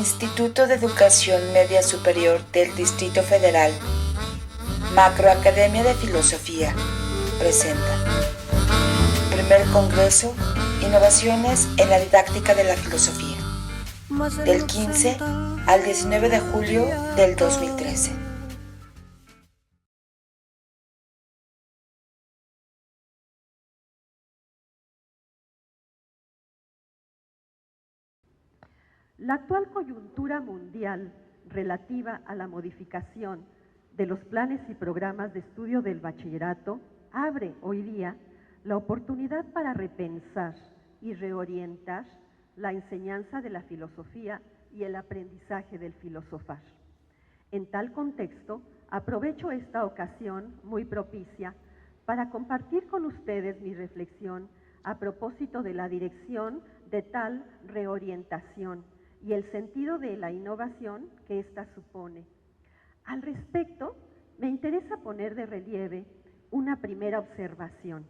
Instituto de Educación Media Superior del Distrito Federal, Macroacademia de Filosofía, presenta Primer Congreso, Innovaciones en la Didáctica de la Filosofía, del 15 al 19 de julio del 2013. La actual coyuntura mundial relativa a la modificación de los planes y programas de estudio del bachillerato abre hoy día la oportunidad para repensar y reorientar la enseñanza de la filosofía y el aprendizaje del filosofar. En tal contexto, aprovecho esta ocasión muy propicia para compartir con ustedes mi reflexión a propósito de la dirección de tal reorientación y el sentido de la innovación que ésta supone. Al respecto, me interesa poner de relieve una primera observación.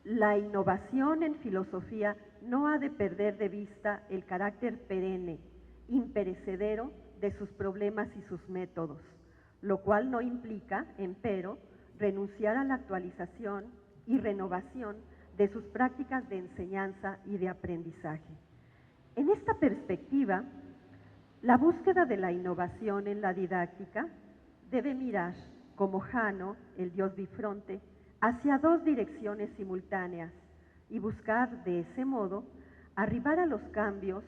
La innovación en filosofía no ha de perder de vista el carácter perenne, imperecedero de sus problemas y sus métodos, lo cual no implica, empero, renunciar a la actualización y renovación de sus prácticas de enseñanza y de aprendizaje. En esta perspectiva, la búsqueda de la innovación en la didáctica debe mirar, como Jano, el dios bifronte, hacia dos direcciones simultáneas y buscar de ese modo arribar a los cambios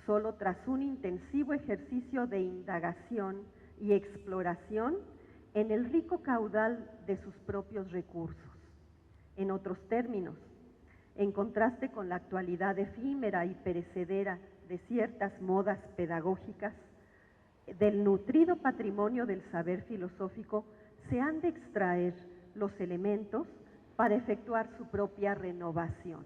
solo tras un intensivo ejercicio de indagación y exploración en el rico caudal de sus propios recursos. En otros términos, en contraste con la actualidad efímera y perecedera de ciertas modas pedagógicas, del nutrido patrimonio del saber filosófico se han de extraer los elementos para efectuar su propia renovación.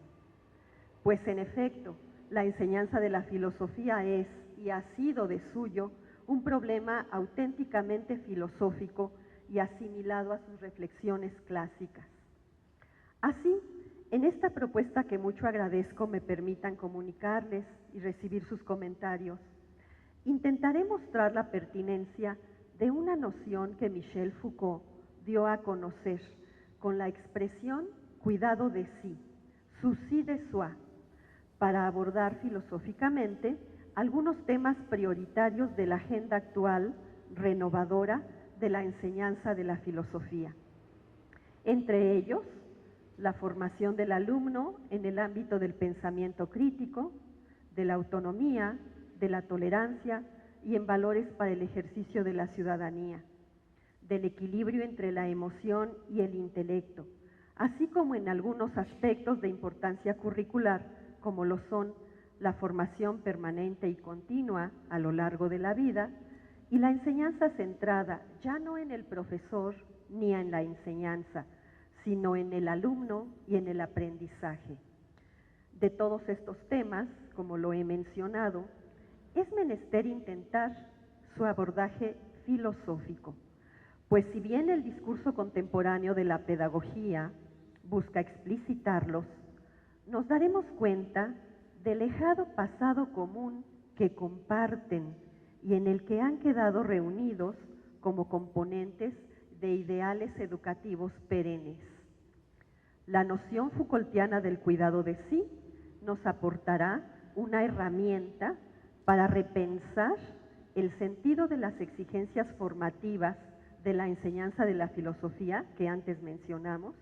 Pues en efecto, la enseñanza de la filosofía es y ha sido de suyo un problema auténticamente filosófico y asimilado a sus reflexiones clásicas. Así, en esta propuesta que mucho agradezco me permitan comunicarles y recibir sus comentarios, intentaré mostrar la pertinencia de una noción que Michel Foucault dio a conocer con la expresión cuidado de sí, souci de soi, para abordar filosóficamente algunos temas prioritarios de la agenda actual renovadora de la enseñanza de la filosofía. Entre ellos, la formación del alumno en el ámbito del pensamiento crítico, de la autonomía, de la tolerancia y en valores para el ejercicio de la ciudadanía, del equilibrio entre la emoción y el intelecto, así como en algunos aspectos de importancia curricular, como lo son la formación permanente y continua a lo largo de la vida y la enseñanza centrada ya no en el profesor ni en la enseñanza, sino en el alumno y en el aprendizaje. De todos estos temas, como lo he mencionado, es menester intentar su abordaje filosófico, pues si bien el discurso contemporáneo de la pedagogía busca explicitarlos, nos daremos cuenta del lejano pasado común que comparten y en el que han quedado reunidos como componentes de ideales educativos perennes. La noción Foucaultiana del cuidado de sí nos aportará una herramienta para repensar el sentido de las exigencias formativas de la enseñanza de la filosofía que antes mencionamos,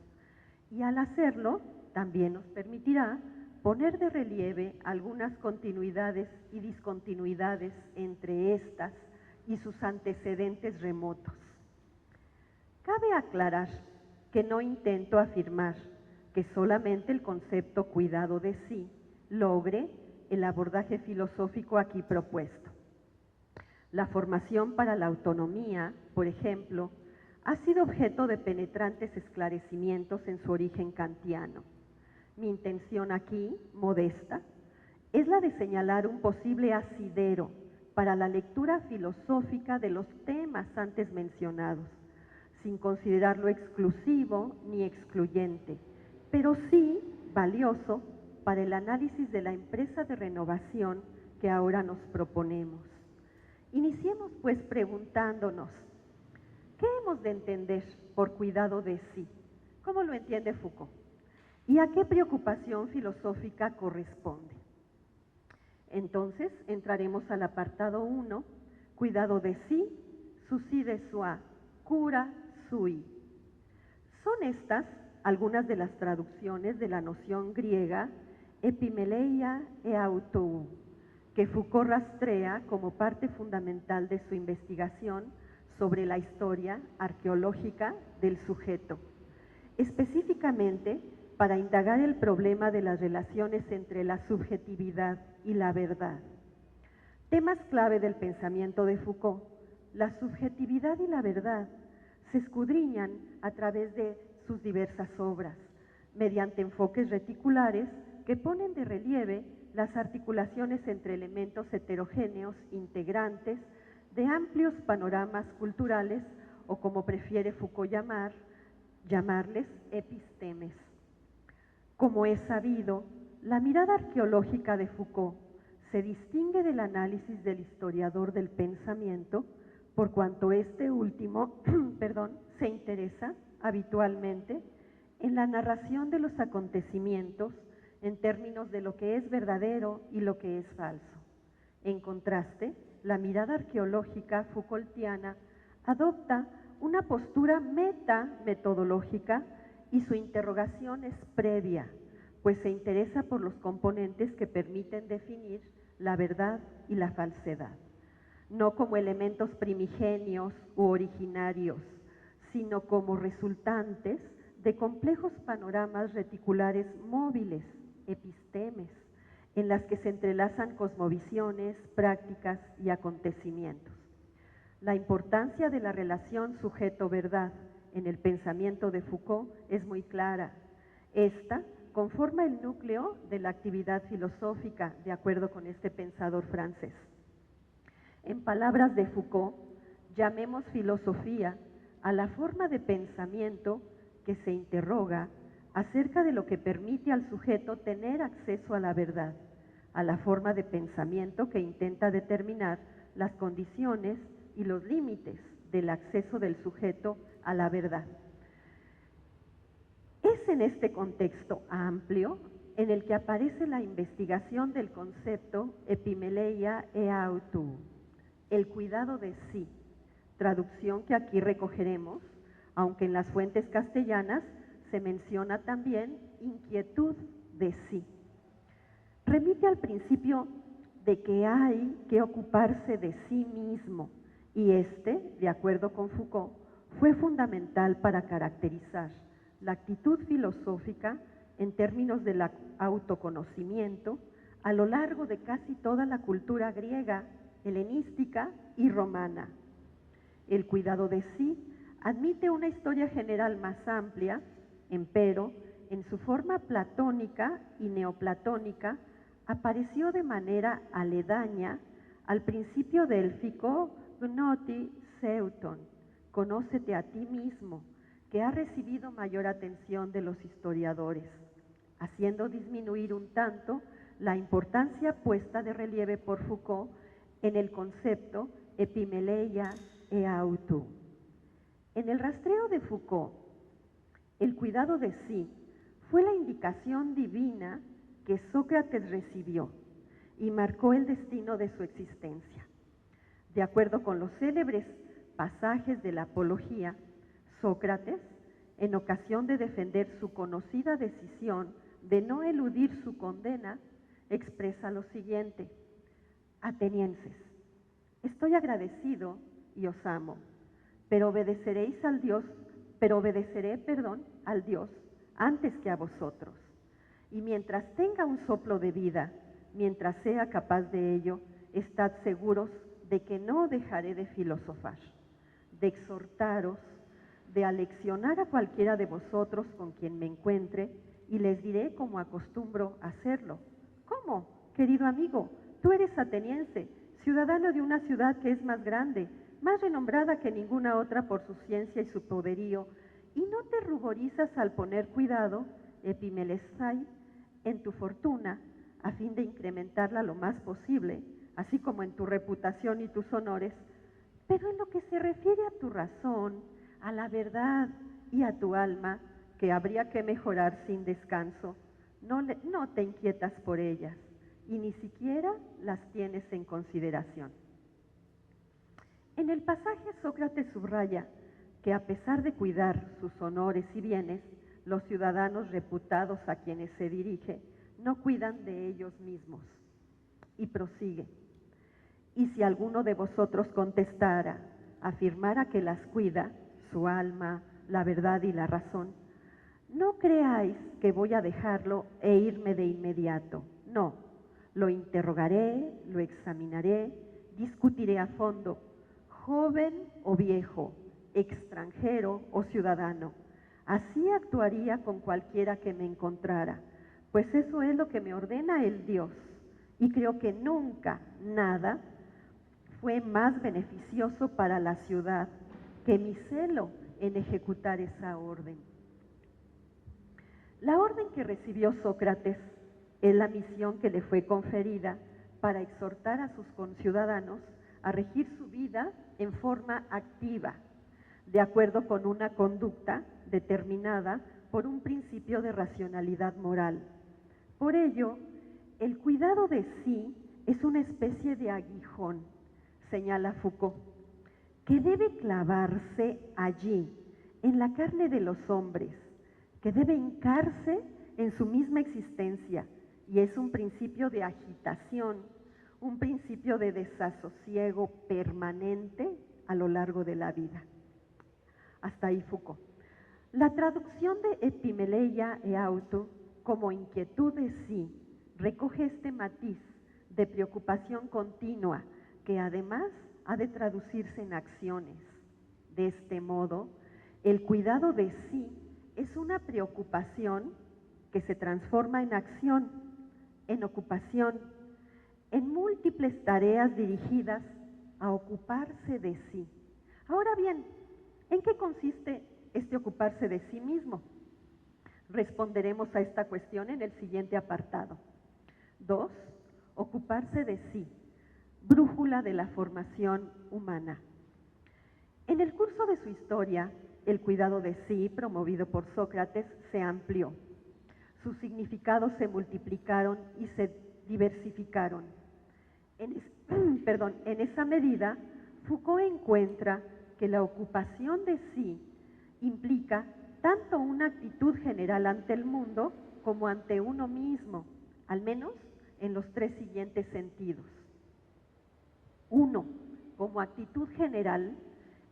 y al hacerlo también nos permitirá poner de relieve algunas continuidades y discontinuidades entre estas y sus antecedentes remotos. Cabe aclarar que no intento afirmar que solamente el concepto cuidado de sí logre el abordaje filosófico aquí propuesto. La formación para la autonomía, por ejemplo, ha sido objeto de penetrantes esclarecimientos en su origen kantiano. Mi intención aquí, modesta, es la de señalar un posible asidero para la lectura filosófica de los temas antes mencionados, sin considerarlo exclusivo ni excluyente, pero sí valioso para el análisis de la empresa de renovación que ahora nos proponemos. Iniciemos pues preguntándonos, ¿qué hemos de entender por cuidado de sí? ¿Cómo lo entiende Foucault? ¿Y a qué preocupación filosófica corresponde? Entonces entraremos al apartado 1, cuidado de sí, souci de soi, cura sui. Son estas algunas de las traducciones de la noción griega epimeleia e autou, que Foucault rastrea como parte fundamental de su investigación sobre la historia arqueológica del sujeto, específicamente para indagar el problema de las relaciones entre la subjetividad y la verdad. Temas clave del pensamiento de Foucault, la subjetividad y la verdad se escudriñan a través de sus diversas obras, mediante enfoques reticulares que ponen de relieve las articulaciones entre elementos heterogéneos integrantes de amplios panoramas culturales o, como prefiere Foucault llamarles epistemes. Como es sabido, la mirada arqueológica de Foucault se distingue del análisis del historiador del pensamiento por cuanto este último se interesa habitualmente en la narración de los acontecimientos en términos de lo que es verdadero y lo que es falso. En contraste, la mirada arqueológica Foucaultiana adopta una postura metametodológica y su interrogación es previa, pues se interesa por los componentes que permiten definir la verdad y la falsedad, no como elementos primigenios u originarios, sino como resultantes de complejos panoramas reticulares móviles, epistemes, en las que se entrelazan cosmovisiones, prácticas y acontecimientos. La importancia de la relación sujeto-verdad en el pensamiento de Foucault es muy clara. Esta conforma el núcleo de la actividad filosófica, de acuerdo con este pensador francés. En palabras de Foucault, llamemos filosofía a la forma de pensamiento que se interroga acerca de lo que permite al sujeto tener acceso a la verdad, a la forma de pensamiento que intenta determinar las condiciones y los límites del acceso del sujeto a la verdad. Es en este contexto amplio en el que aparece la investigación del concepto epimeleia e autou, el cuidado de sí, traducción que aquí recogeremos, aunque en las fuentes castellanas se menciona también inquietud de sí. Remite al principio de que hay que ocuparse de sí mismo, y de acuerdo con Foucault, fue fundamental para caracterizar la actitud filosófica en términos del autoconocimiento a lo largo de casi toda la cultura griega, helenística y romana. El cuidado de sí admite una historia general más amplia, empero, en su forma platónica y neoplatónica, apareció de manera aledaña al principio délfico gnoti seuton, conócete a ti mismo, que ha recibido mayor atención de los historiadores, haciendo disminuir un tanto la importancia puesta de relieve por Foucault en el concepto epimeleia e autou. En el rastreo de Foucault, el cuidado de sí fue la indicación divina que Sócrates recibió y marcó el destino de su existencia. De acuerdo con los célebres pasajes de la Apología, Sócrates, en ocasión de defender su conocida decisión de no eludir su condena, expresa lo siguiente: atenienses, estoy agradecido y os amo, pero obedeceré al Dios antes que a vosotros. Y mientras tenga un soplo de vida, mientras sea capaz de ello, estad seguros de que no dejaré de filosofar, de exhortaros, de aleccionar a cualquiera de vosotros con quien me encuentre, y les diré como acostumbro hacerlo. ¿Cómo, querido amigo? Tú eres ateniense, ciudadano de una ciudad que es más grande, más renombrada que ninguna otra por su ciencia y su poderío, y no te ruborizas al poner cuidado, epimelesai, en tu fortuna, a fin de incrementarla lo más posible, así como en tu reputación y tus honores, pero en lo que se refiere a tu razón, a la verdad y a tu alma, que habría que mejorar sin descanso, no te inquietas por ellas y ni siquiera las tienes en consideración. En el pasaje Sócrates subraya que a pesar de cuidar sus honores y bienes, los ciudadanos reputados a quienes se dirige no cuidan de ellos mismos. Y prosigue: y si alguno de vosotros contestara, afirmara que las cuida, su alma, la verdad y la razón, no creáis que voy a dejarlo e irme de inmediato. No, lo interrogaré, lo examinaré, discutiré a fondo, joven o viejo, extranjero o ciudadano. Así actuaría con cualquiera que me encontrara, pues eso es lo que me ordena el Dios. Y creo que nunca nada fue más beneficioso para la ciudad que mi celo en ejecutar esa orden. La orden que recibió Sócrates es la misión que le fue conferida para exhortar a sus conciudadanos a regir su vida en forma activa, de acuerdo con una conducta determinada por un principio de racionalidad moral. Por ello, el cuidado de sí es una especie de aguijón, señala Foucault, que debe clavarse allí, en la carne de los hombres, que debe hincarse en su misma existencia, y es un principio de agitación, un principio de desasosiego permanente a lo largo de la vida. Hasta ahí Foucault. La traducción de Epimeleia e auto como inquietud de sí recoge este matiz de preocupación continua que además ha de traducirse en acciones. De este modo, el cuidado de sí es una preocupación que se transforma en acción, en ocupación, en múltiples tareas dirigidas a ocuparse de sí. Ahora bien, ¿en qué consiste este ocuparse de sí mismo? Responderemos a esta cuestión en el siguiente apartado. 2. Ocuparse de sí, brújula de la formación humana. En el curso de su historia, el cuidado de sí, promovido por Sócrates, se amplió. Sus significados se multiplicaron y se diversificaron. En esa medida, Foucault encuentra que la ocupación de sí implica tanto una actitud general ante el mundo como ante uno mismo, al menos en los tres siguientes sentidos. 1. Como actitud general,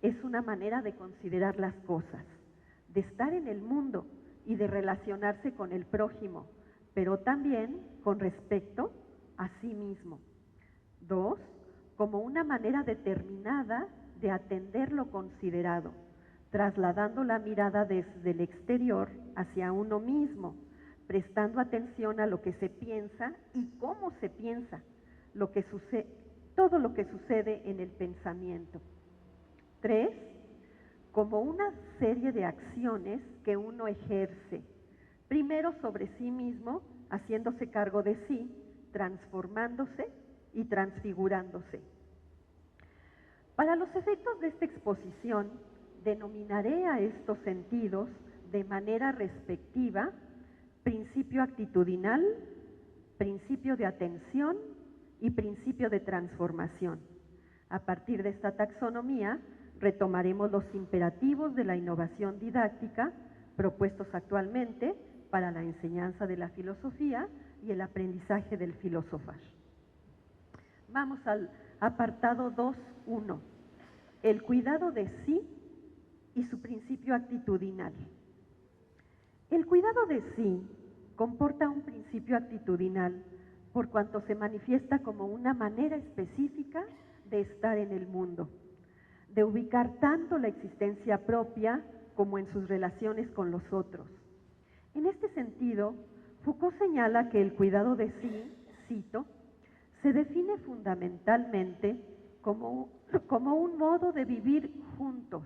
es una manera de considerar las cosas, de estar en el mundo y de relacionarse con el prójimo, pero también con respecto a sí mismo. 2. Como una manera determinada de atender lo considerado, trasladando la mirada desde el exterior hacia uno mismo, prestando atención a lo que se piensa y cómo se piensa, todo lo que sucede en el pensamiento. 3. Como una serie de acciones que uno ejerce, primero sobre sí mismo, haciéndose cargo de sí, transformándose y transfigurándose. Para los efectos de esta exposición, denominaré a estos sentidos de manera respectiva principio actitudinal, principio de atención y principio de transformación. A partir de esta taxonomía, retomaremos los imperativos de la innovación didáctica propuestos actualmente para la enseñanza de la filosofía y el aprendizaje del filosofar. Vamos al apartado 2.1, el cuidado de sí y su principio actitudinal. El cuidado de sí comporta un principio actitudinal por cuanto se manifiesta como una manera específica de estar en el mundo, de ubicar tanto la existencia propia como en sus relaciones con los otros. En este sentido, Foucault señala que el cuidado de sí, cito, se define fundamentalmente como un modo de vivir juntos,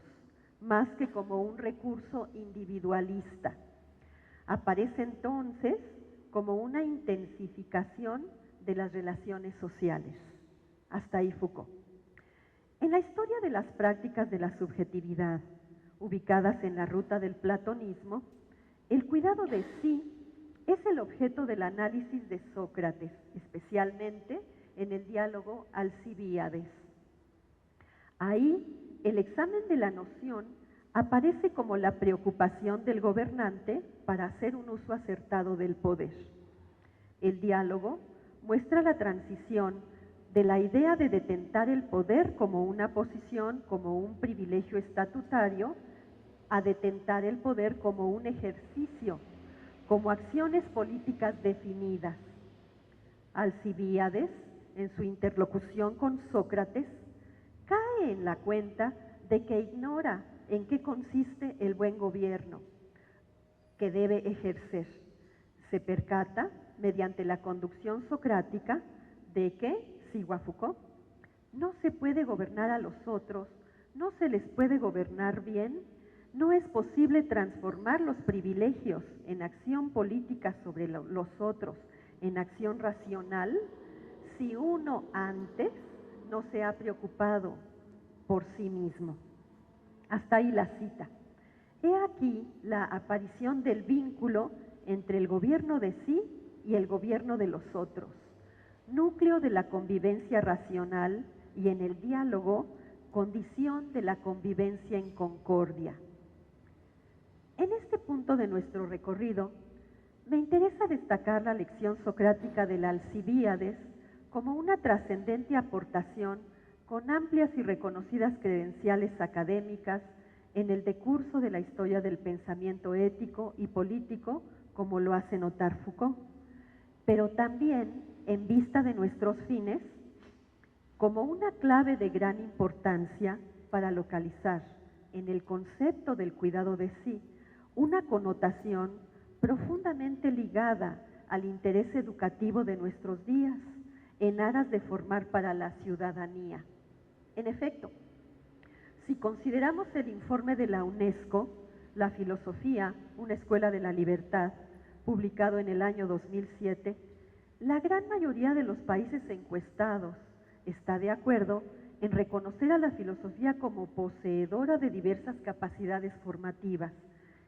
más que como un recurso individualista. Aparece entonces como una intensificación de las relaciones sociales. Hasta ahí Foucault. En la historia de las prácticas de la subjetividad, ubicadas en la ruta del platonismo, el cuidado de sí es el objeto del análisis de Sócrates, especialmente en el diálogo Alcibíades. Ahí, el examen de la noción aparece como la preocupación del gobernante para hacer un uso acertado del poder. El diálogo muestra la transición de la idea de detentar el poder como una posición, como un privilegio estatutario, a detentar el poder como un ejercicio, como acciones políticas definidas. Alcibíades, en su interlocución con Sócrates, cae en la cuenta de que ignora en qué consiste el buen gobierno que debe ejercer. Se percata, mediante la conducción socrática, de que, sigo a Foucault, no se puede gobernar a los otros, no se les puede gobernar bien, no es posible transformar los privilegios en acción política sobre los otros, en acción racional, si uno antes no se ha preocupado por sí mismo. Hasta ahí la cita. He aquí la aparición del vínculo entre el gobierno de sí y el gobierno de los otros, núcleo de la convivencia racional y en el diálogo, condición de la convivencia en concordia. En este punto de nuestro recorrido, me interesa destacar la lección socrática del Alcibíades como una trascendente aportación con amplias y reconocidas credenciales académicas en el decurso de la historia del pensamiento ético y político, como lo hace notar Foucault, pero también en vista de nuestros fines, como una clave de gran importancia para localizar en el concepto del cuidado de sí una connotación profundamente ligada al interés educativo de nuestros días, en aras de formar para la ciudadanía. En efecto, si consideramos el informe de la UNESCO, La filosofía, una escuela de la libertad, publicado en el año 2007, la gran mayoría de los países encuestados está de acuerdo en reconocer a la filosofía como poseedora de diversas capacidades formativas,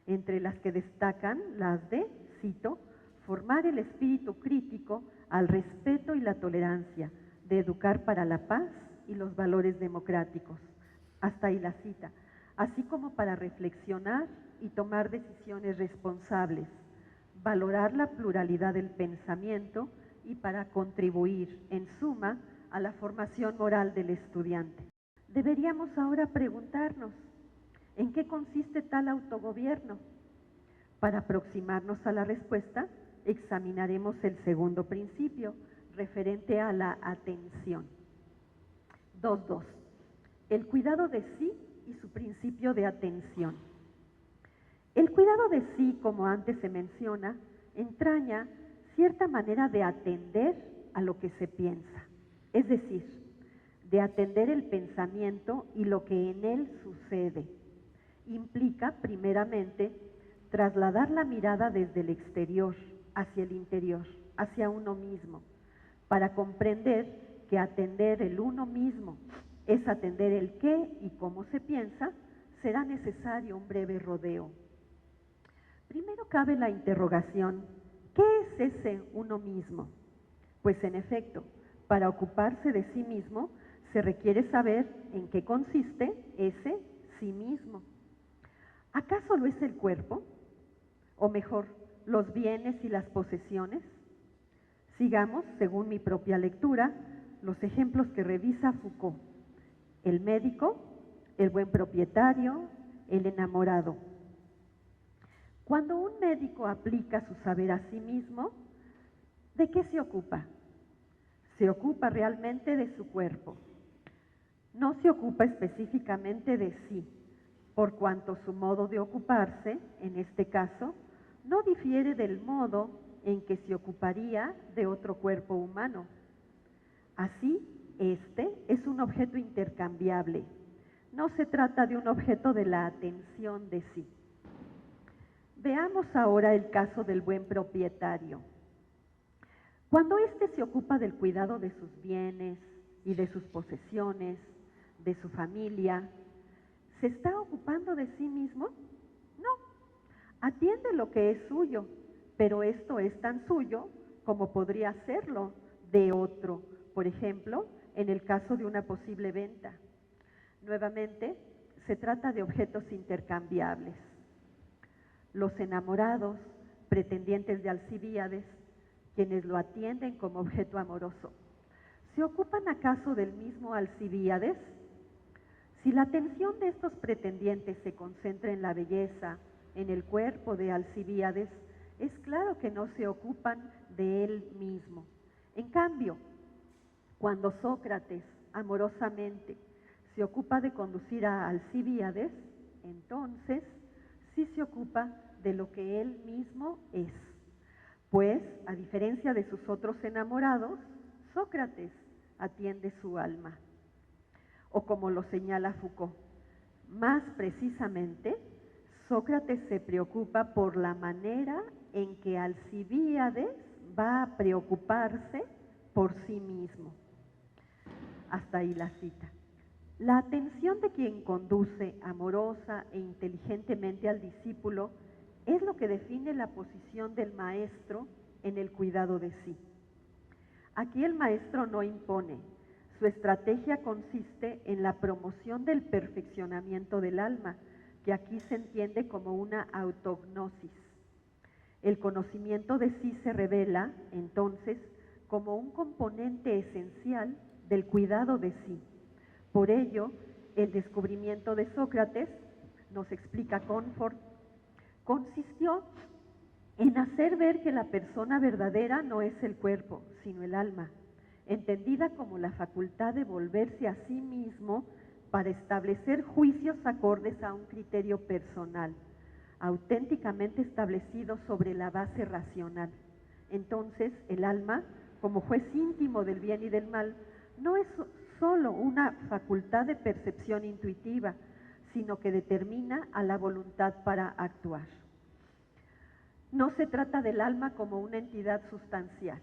entre las que destacan las de, cito, formar el espíritu crítico al respeto y la tolerancia, de educar para la paz y los valores democráticos. Hasta ahí la cita. Así como para reflexionar y tomar decisiones responsables, valorar la pluralidad del pensamiento y para contribuir, en suma, a la formación moral del estudiante. Deberíamos ahora preguntarnos, ¿en qué consiste tal autogobierno? Para aproximarnos a la respuesta, examinaremos el segundo principio, referente a la atención. 2.2. El cuidado de sí y su principio de atención. El cuidado de sí, como antes se menciona, entraña cierta manera de atender a lo que se piensa, es decir, de atender el pensamiento y lo que en él sucede. Implica, primeramente, trasladar la mirada desde el exterior hacia el interior, hacia uno mismo, para comprender que atender el uno mismo es atender el qué y cómo se piensa, será necesario un breve rodeo. Primero cabe la interrogación, ¿qué es ese uno mismo? Pues en efecto, para ocuparse de sí mismo, se requiere saber en qué consiste ese sí mismo. ¿Acaso lo es el cuerpo? O mejor, los bienes y las posesiones. Sigamos, según mi propia lectura, los ejemplos que revisa Foucault. El médico, el buen propietario, el enamorado. Cuando un médico aplica su saber a sí mismo, ¿de qué se ocupa? Se ocupa realmente de su cuerpo. No se ocupa específicamente de sí, por cuanto su modo de ocuparse, en este caso, no difiere del modo en que se ocuparía de otro cuerpo humano. Así, este es un objeto intercambiable. No se trata de un objeto de la atención de sí. Veamos ahora el caso del buen propietario. Cuando éste se ocupa del cuidado de sus bienes, y de sus posesiones, de su familia. ¿Se está ocupando de sí mismo? No. Atiende lo que es suyo, pero esto es tan suyo como podría serlo de otro, por ejemplo, en el caso de una posible venta. Nuevamente, se trata de objetos intercambiables. Los enamorados, pretendientes de Alcibíades, quienes lo atienden como objeto amoroso, ¿se ocupan acaso del mismo Alcibíades? Si la atención de estos pretendientes se concentra en la belleza, en el cuerpo de Alcibíades, es claro que no se ocupan de él mismo. En cambio, cuando Sócrates, amorosamente, se ocupa de conducir a Alcibíades, entonces sí se ocupa de lo que él mismo es. Pues, a diferencia de sus otros enamorados, Sócrates atiende su alma. O como lo señala Foucault, más precisamente, Sócrates se preocupa por la manera en que Alcibíades va a preocuparse por sí mismo. Hasta ahí la cita. La atención de quien conduce amorosa e inteligentemente al discípulo es lo que define la posición del maestro en el cuidado de sí. Aquí el maestro no impone. Su estrategia consiste en la promoción del perfeccionamiento del alma, que aquí se entiende como una autognosis. El conocimiento de sí se revela, entonces, como un componente esencial del cuidado de sí. Por ello, el descubrimiento de Sócrates, nos explica Comfort, consistió en hacer ver que la persona verdadera no es el cuerpo, sino el alma, entendida como la facultad de volverse a sí mismo para establecer juicios acordes a un criterio personal, auténticamente establecido sobre la base racional. Entonces, el alma, como juez íntimo del bien y del mal, no es solo una facultad de percepción intuitiva, sino que determina a la voluntad para actuar. No se trata del alma como una entidad sustancial,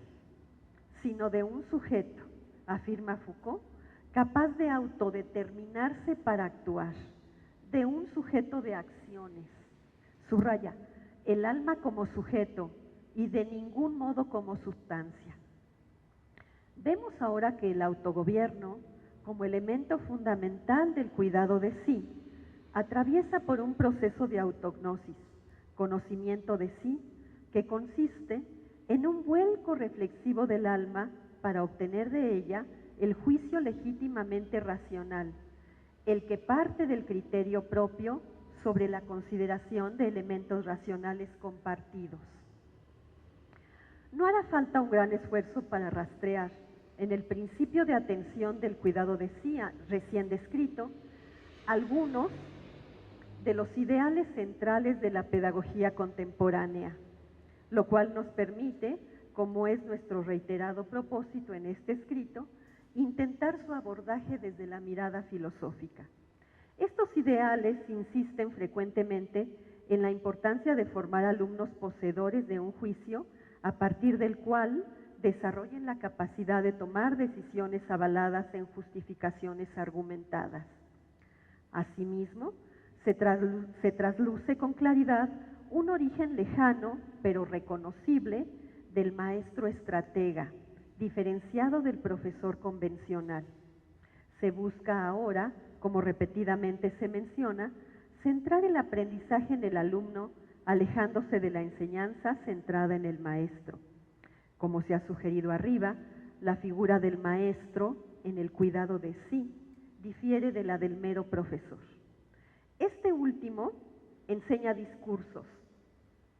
sino de un sujeto, afirma Foucault, capaz de autodeterminarse para actuar, de un sujeto de acciones. Subraya, el alma como sujeto y de ningún modo como sustancia. Vemos ahora que el autogobierno, como elemento fundamental del cuidado de sí, atraviesa por un proceso de autognosis, conocimiento de sí, que consiste en un vuelco reflexivo del alma para obtener de ella el juicio legítimamente racional, el que parte del criterio propio sobre la consideración de elementos racionales compartidos. No hará falta un gran esfuerzo para rastrear en el principio de atención del cuidado de sí recién descrito algunos de los ideales centrales de la pedagogía contemporánea, lo cual nos permite, como es nuestro reiterado propósito en este escrito, intentar su abordaje desde la mirada filosófica. Estos ideales insisten frecuentemente en la importancia de formar alumnos poseedores de un juicio a partir del cual desarrollen la capacidad de tomar decisiones avaladas en justificaciones argumentadas. Asimismo, se trasluce con claridad un origen lejano, pero reconocible, del maestro estratega, diferenciado del profesor convencional. Se busca ahora, como repetidamente se menciona, centrar el aprendizaje en el alumno, alejándose de la enseñanza centrada en el maestro. Como se ha sugerido arriba, la figura del maestro en el cuidado de sí difiere de la del mero profesor. Este último enseña discursos,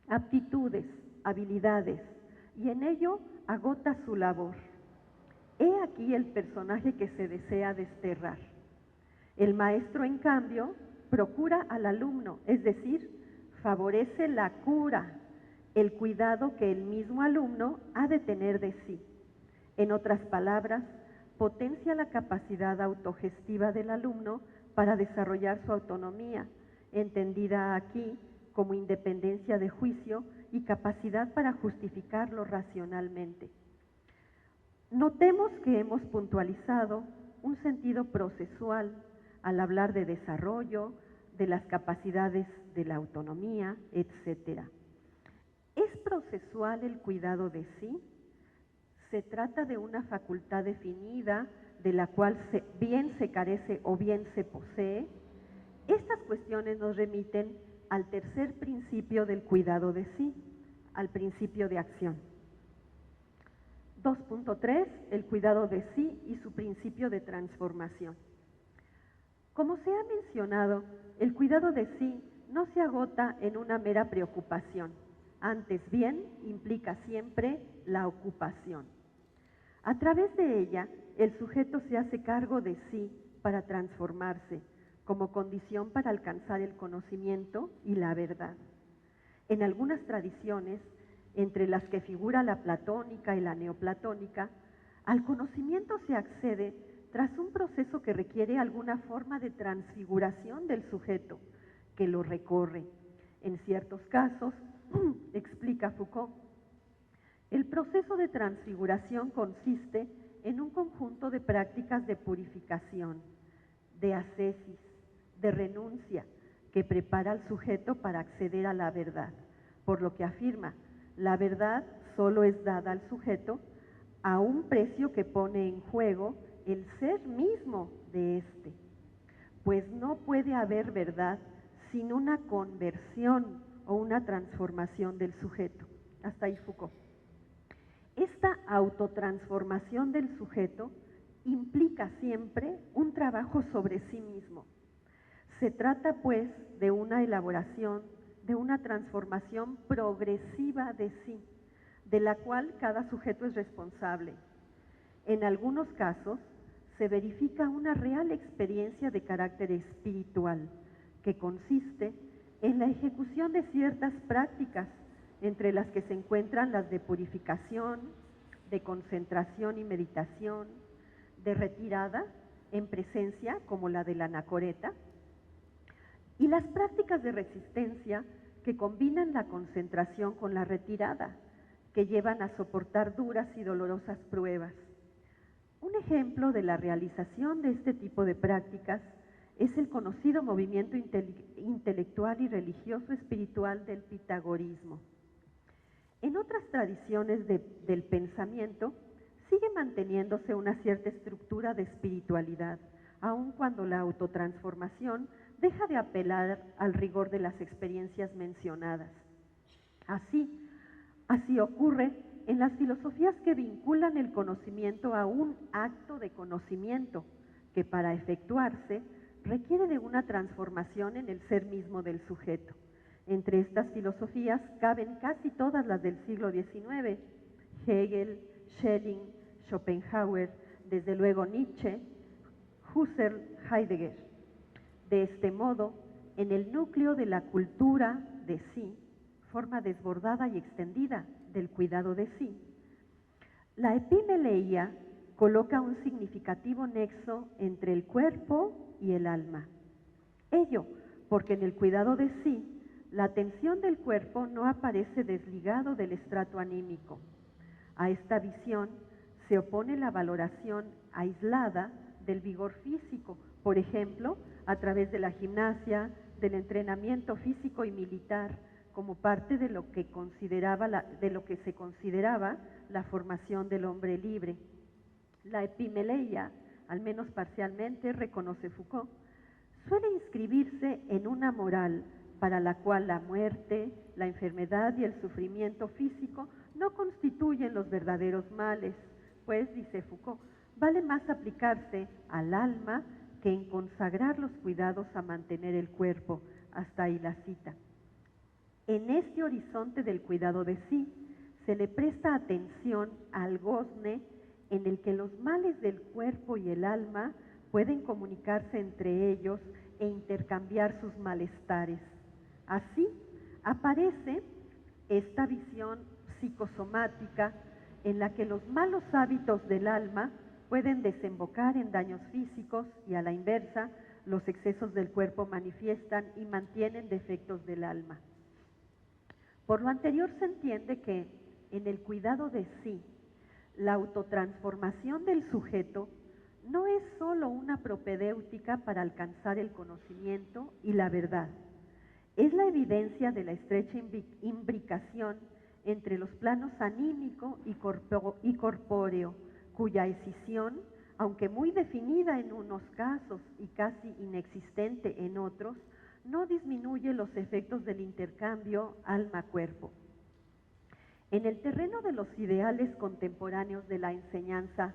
aptitudes, habilidades, y en ello agota su labor. He aquí el personaje que se desea desterrar. El maestro, en cambio, procura al alumno, es decir, favorece la cura, el cuidado que el mismo alumno ha de tener de sí. En otras palabras, potencia la capacidad autogestiva del alumno para desarrollar su autonomía, entendida aquí como independencia de juicio y capacidad para justificarlo racionalmente. Notemos que hemos puntualizado un sentido procesual al hablar de desarrollo, de las capacidades de la autonomía, etc. ¿Es procesual el cuidado de sí? ¿Se trata de una facultad definida de la cual bien se carece o bien se posee? Estas cuestiones nos remiten al tercer principio del cuidado de sí, al principio de acción. 2.3, el cuidado de sí y su principio de transformación. Como se ha mencionado, el cuidado de sí no se agota en una mera preocupación, antes bien implica siempre la ocupación. A través de ella, el sujeto se hace cargo de sí para transformarse, como condición para alcanzar el conocimiento y la verdad. En algunas tradiciones, entre las que figura la platónica y la neoplatónica, al conocimiento se accede tras un proceso que requiere alguna forma de transfiguración del sujeto que lo recorre. En ciertos casos, explica Foucault, el proceso de transfiguración consiste en un conjunto de prácticas de purificación, de ascesis, de renuncia, que prepara al sujeto para acceder a la verdad, por lo que afirma, la verdad solo es dada al sujeto a un precio que pone en juego el ser mismo de éste, pues no puede haber verdad sin una conversión o una transformación del sujeto. Hasta ahí Foucault. Esta autotransformación del sujeto implica siempre un trabajo sobre sí mismo. Se trata, pues, de una elaboración, de una transformación progresiva de sí, de la cual cada sujeto es responsable. En algunos casos, se verifica una real experiencia de carácter espiritual, que consiste en la ejecución de ciertas prácticas, entre las que se encuentran las de purificación, de concentración y meditación, de retirada en presencia, como la de la anacoreta, y las prácticas de resistencia que combinan la concentración con la retirada, que llevan a soportar duras y dolorosas pruebas. Un ejemplo de la realización de este tipo de prácticas es el conocido movimiento intelectual y religioso espiritual del pitagorismo. En otras tradiciones del pensamiento sigue manteniéndose una cierta estructura de espiritualidad, aun cuando la autotransformación deja de apelar al rigor de las experiencias mencionadas. Así ocurre en las filosofías que vinculan el conocimiento a un acto de conocimiento, que para efectuarse requiere de una transformación en el ser mismo del sujeto. Entre estas filosofías caben casi todas las del siglo XIX, Hegel, Schelling, Schopenhauer, desde luego Nietzsche, Husserl, Heidegger. De este modo, en el núcleo de la cultura de sí, forma desbordada y extendida del cuidado de sí, la epimeleia coloca un significativo nexo entre el cuerpo y el alma. Ello porque en el cuidado de sí, la atención del cuerpo no aparece desligado del estrato anímico. A esta visión se opone la valoración aislada del vigor físico, por ejemplo, a través de la gimnasia, del entrenamiento físico y militar, como parte de lo que se consideraba la formación del hombre libre. La epimeleia, al menos parcialmente, reconoce Foucault, suele inscribirse en una moral para la cual la muerte, la enfermedad y el sufrimiento físico no constituyen los verdaderos males, pues, dice Foucault, vale más aplicarse al alma que en consagrar los cuidados a mantener el cuerpo. Hasta ahí la cita. En este horizonte del cuidado de sí, se le presta atención al gozne en el que los males del cuerpo y el alma pueden comunicarse entre ellos e intercambiar sus malestares. Así aparece esta visión psicosomática en la que los malos hábitos del alma pueden desembocar en daños físicos y a la inversa, los excesos del cuerpo manifiestan y mantienen defectos del alma. Por lo anterior se entiende que en el cuidado de sí, La autotransformación del sujeto no es solo una propedéutica para alcanzar el conocimiento y la verdad, es la evidencia de la estrecha imbricación entre los planos anímico y corpóreo, cuya escisión, aunque muy definida en unos casos y casi inexistente en otros, no disminuye los efectos del intercambio alma-cuerpo. En el terreno de los ideales contemporáneos de la enseñanza,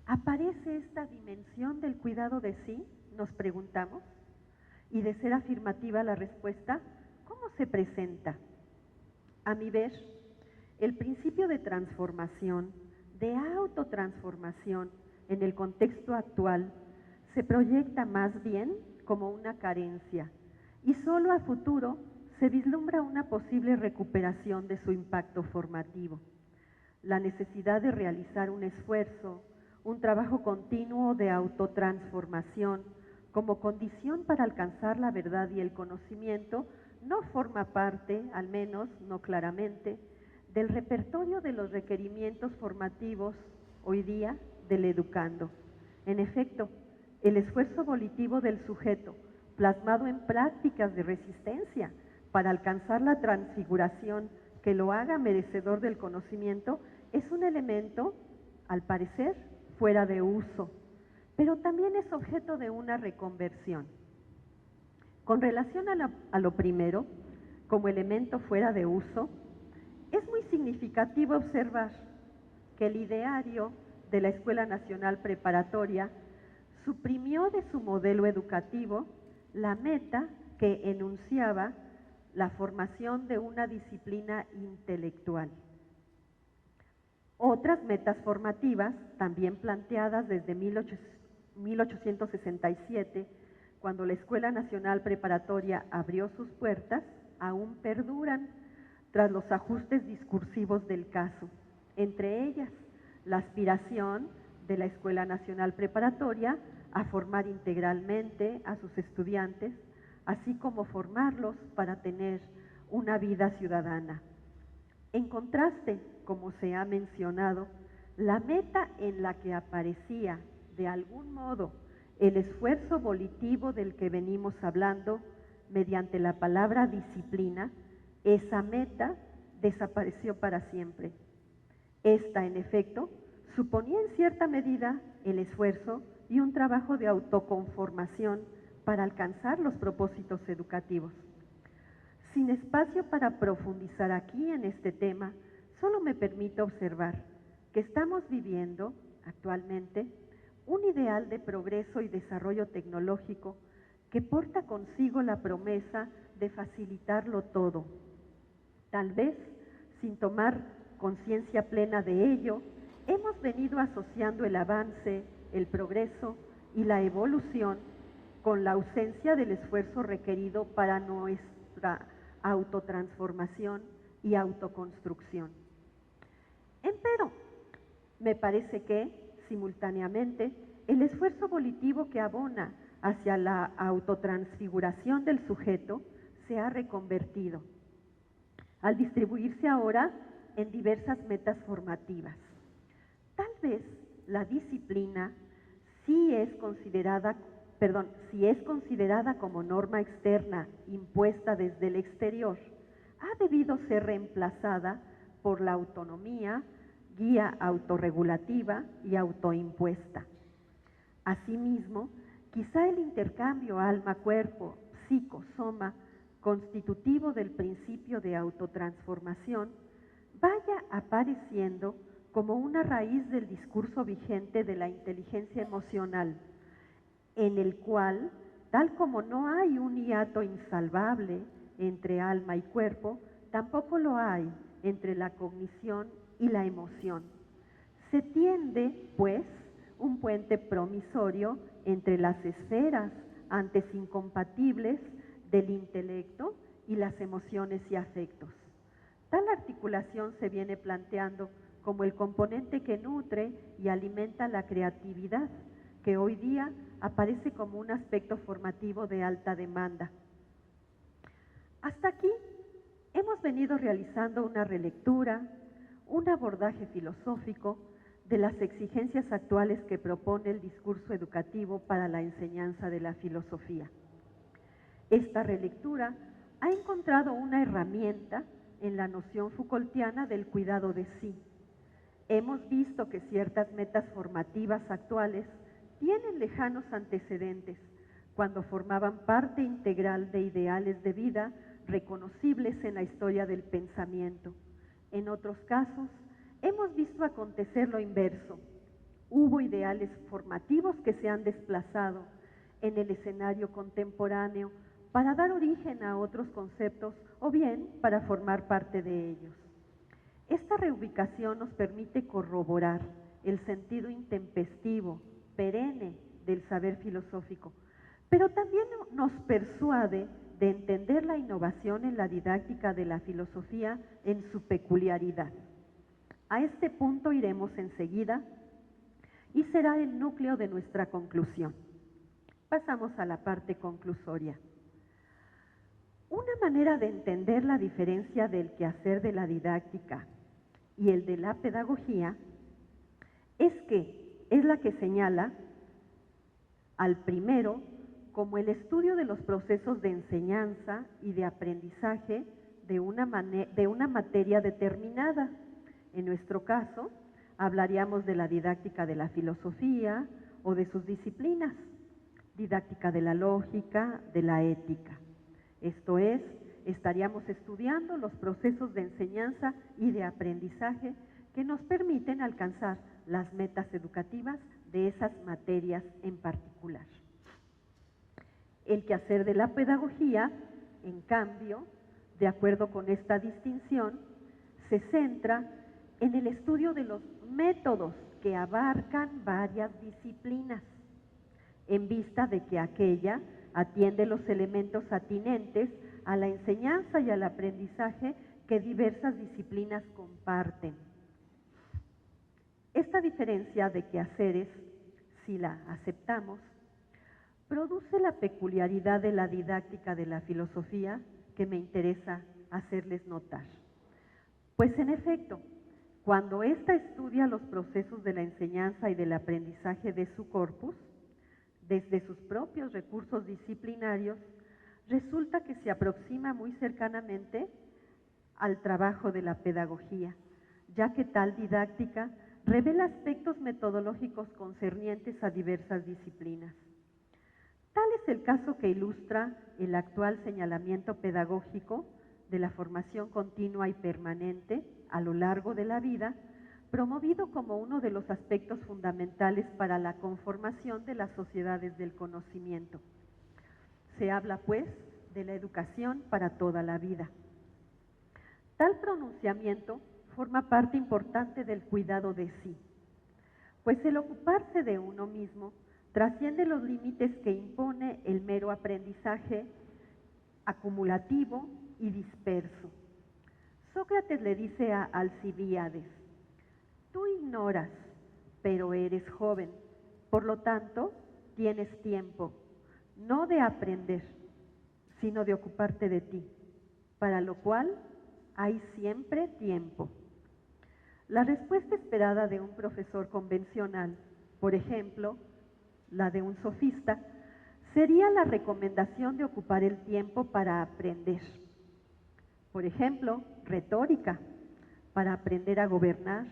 ¿aparece esta dimensión del cuidado de sí?, nos preguntamos. Y de ser afirmativa la respuesta, ¿cómo se presenta? A mi ver, el principio de transformación, de autotransformación en el contexto actual, se proyecta más bien como una carencia y solo a futuro se vislumbra una posible recuperación de su impacto formativo. La necesidad de realizar un esfuerzo, un trabajo continuo de autotransformación como condición para alcanzar la verdad y el conocimiento no forma parte, al menos no claramente, del repertorio de los requerimientos formativos hoy día del educando. En efecto, el esfuerzo volitivo del sujeto, plasmado en prácticas de resistencia para alcanzar la transfiguración que lo haga merecedor del conocimiento, es un elemento, al parecer, fuera de uso, pero también es objeto de una reconversión. Con relación a lo primero, como elemento fuera de uso, es muy significativo observar que el ideario de la Escuela Nacional Preparatoria suprimió de su modelo educativo la meta que enunciaba la formación de una disciplina intelectual. Otras metas formativas, también planteadas desde 1867, cuando la Escuela Nacional Preparatoria abrió sus puertas, aún perduran tras los ajustes discursivos del caso. Entre ellas, la aspiración de la Escuela Nacional Preparatoria a formar integralmente a sus estudiantes, así como formarlos para tener una vida ciudadana. En contraste, como se ha mencionado, la meta en la que aparecía, de algún modo, el esfuerzo volitivo del que venimos hablando, mediante la palabra disciplina, esa meta desapareció para siempre. Esta, en efecto, suponía en cierta medida el esfuerzo y un trabajo de autoconformación para alcanzar los propósitos educativos. Sin espacio para profundizar aquí en este tema, solo me permito observar que estamos viviendo actualmente un ideal de progreso y desarrollo tecnológico que porta consigo la promesa de facilitarlo todo. Tal vez, sin tomar conciencia plena de ello, hemos venido asociando el avance, el progreso y la evolución con la ausencia del esfuerzo requerido para nuestra autotransformación y autoconstrucción. Empero, me parece que, simultáneamente, el esfuerzo volitivo que abona hacia la autotransfiguración del sujeto se ha reconvertido, al distribuirse ahora en diversas metas formativas. Tal vez la disciplina si es considerada como norma externa impuesta desde el exterior, ha debido ser reemplazada por la autonomía, guía autorregulativa y autoimpuesta. Asimismo, quizá el intercambio alma-cuerpo, psico-soma, constitutivo del principio de autotransformación, vaya apareciendo como una raíz del discurso vigente de la inteligencia emocional, en el cual, tal como no hay un hiato insalvable entre alma y cuerpo, tampoco lo hay entre la cognición y la emoción. Se tiende, pues, un puente promisorio entre las esferas antes incompatibles del intelecto y las emociones y afectos. Tal articulación se viene planteando como el componente que nutre y alimenta la creatividad, que hoy día aparece como un aspecto formativo de alta demanda. Hasta aquí hemos venido realizando una relectura, un abordaje filosófico de las exigencias actuales que propone el discurso educativo para la enseñanza de la filosofía. Esta relectura ha encontrado una herramienta en la noción Foucaultiana del cuidado de sí. Hemos visto que ciertas metas formativas actuales tienen lejanos antecedentes, cuando formaban parte integral de ideales de vida reconocibles en la historia del pensamiento. En otros casos, hemos visto acontecer lo inverso. Hubo ideales formativos que se han desplazado en el escenario contemporáneo para dar origen a otros conceptos o bien para formar parte de ellos. Esta reubicación nos permite corroborar el sentido intempestivo, perenne del saber filosófico, pero también nos persuade de entender la innovación en la didáctica de la filosofía en su peculiaridad. A este punto iremos enseguida y será el núcleo de nuestra conclusión. Pasamos a la parte conclusoria. Una manera de entender la diferencia del quehacer de la didáctica y el de la pedagogía es la que señala al primero como el estudio de los procesos de enseñanza y de aprendizaje de una materia determinada. En nuestro caso, hablaríamos de la didáctica de la filosofía o de sus disciplinas, didáctica de la lógica, de la ética. Esto es, estaríamos estudiando los procesos de enseñanza y de aprendizaje que nos permiten alcanzar las metas educativas de esas materias en particular. El quehacer de la pedagogía, en cambio, de acuerdo con esta distinción, se centra en el estudio de los métodos que abarcan varias disciplinas, en vista de que aquella atiende los elementos atinentes a la enseñanza y al aprendizaje que diversas disciplinas comparten. Esta diferencia de quehaceres, si la aceptamos, produce la peculiaridad de la didáctica de la filosofía que me interesa hacerles notar. Pues en efecto, cuando ésta estudia los procesos de la enseñanza y del aprendizaje de su corpus, desde sus propios recursos disciplinarios, resulta que se aproxima muy cercanamente al trabajo de la pedagogía, ya que tal didáctica revela aspectos metodológicos concernientes a diversas disciplinas. Tal es el caso que ilustra el actual señalamiento pedagógico de la formación continua y permanente a lo largo de la vida, promovido como uno de los aspectos fundamentales para la conformación de las sociedades del conocimiento. Se habla, pues, de la educación para toda la vida. Tal pronunciamiento forma parte importante del cuidado de sí, pues el ocuparse de uno mismo trasciende los límites que impone el mero aprendizaje acumulativo y disperso. Sócrates le dice a Alcibíades: tú ignoras, pero eres joven, por lo tanto tienes tiempo, no de aprender, sino de ocuparte de ti, para lo cual hay siempre tiempo. La respuesta esperada de un profesor convencional, por ejemplo, la de un sofista, sería la recomendación de ocupar el tiempo para aprender. Por ejemplo, retórica, para aprender a gobernar,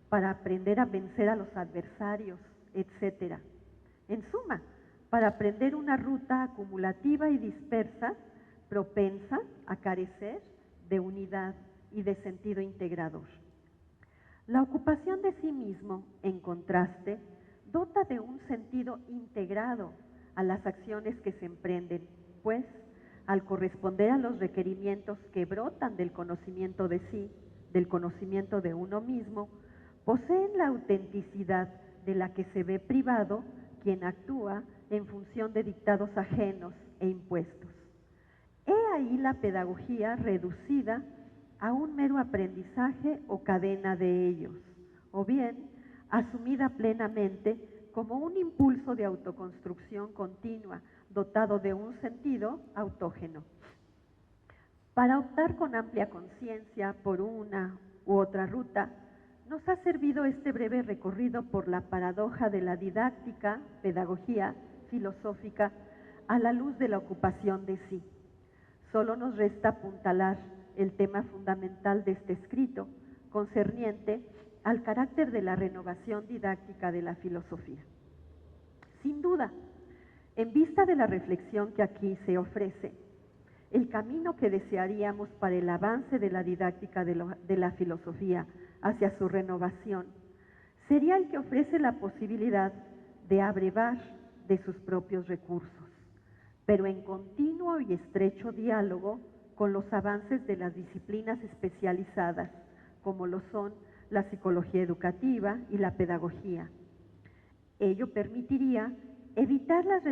para aprender a vencer a los adversarios, etc. En suma, para aprender una ruta acumulativa y dispersa, propensa a carecer de unidad y de sentido integrador. La ocupación de sí mismo, en contraste, dota de un sentido integrado a las acciones que se emprenden, pues, al corresponder a los requerimientos que brotan del conocimiento de sí, del conocimiento de uno mismo, poseen la autenticidad de la que se ve privado quien actúa en función de dictados ajenos e impuestos. He ahí la pedagogía reducida a un mero aprendizaje o cadena de ellos, o bien asumida plenamente como un impulso de autoconstrucción continua, dotado de un sentido autógeno. Para optar con amplia conciencia por una u otra ruta, nos ha servido este breve recorrido por la paradoja de la didáctica, pedagogía filosófica a la luz de la ocupación de sí. Solo nos resta apuntalar el tema fundamental de este escrito, concerniente al carácter de la renovación didáctica de la filosofía. Sin duda, en vista de la reflexión que aquí se ofrece, el camino que desearíamos para el avance de la didáctica de la filosofía hacia su renovación sería el que ofrece la posibilidad de abrevar de sus propios recursos, pero en continuo y estrecho diálogo con los avances de las disciplinas especializadas, como lo son la psicología educativa y la pedagogía. Ello permitiría evitar las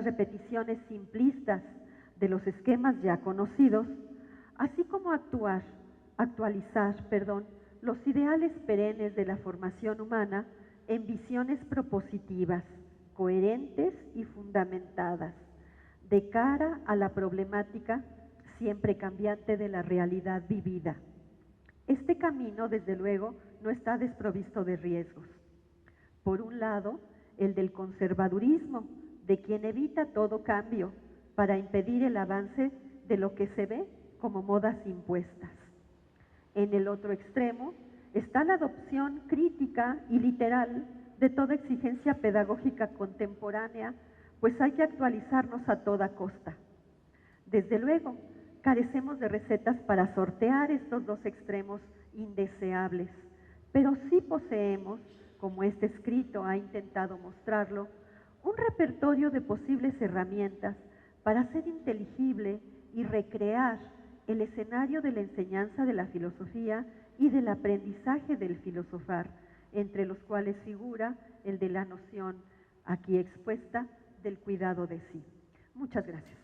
repeticiones simplistas de los esquemas ya conocidos, así como actualizar los ideales perennes de la formación humana en visiones propositivas, coherentes y fundamentadas, de cara a la problemática siempre cambiante de la realidad vivida. Este camino, desde luego, no está desprovisto de riesgos. Por un lado, el del conservadurismo, de quien evita todo cambio para impedir el avance de lo que se ve como modas impuestas. En el otro extremo está la adopción crítica y literal de toda exigencia pedagógica contemporánea, pues hay que actualizarnos a toda costa. Desde luego, carecemos de recetas para sortear estos dos extremos indeseables, pero sí poseemos, como este escrito ha intentado mostrarlo, un repertorio de posibles herramientas para hacer inteligible y recrear el escenario de la enseñanza de la filosofía y del aprendizaje del filosofar, entre los cuales figura el de la noción aquí expuesta del cuidado de sí. Muchas gracias.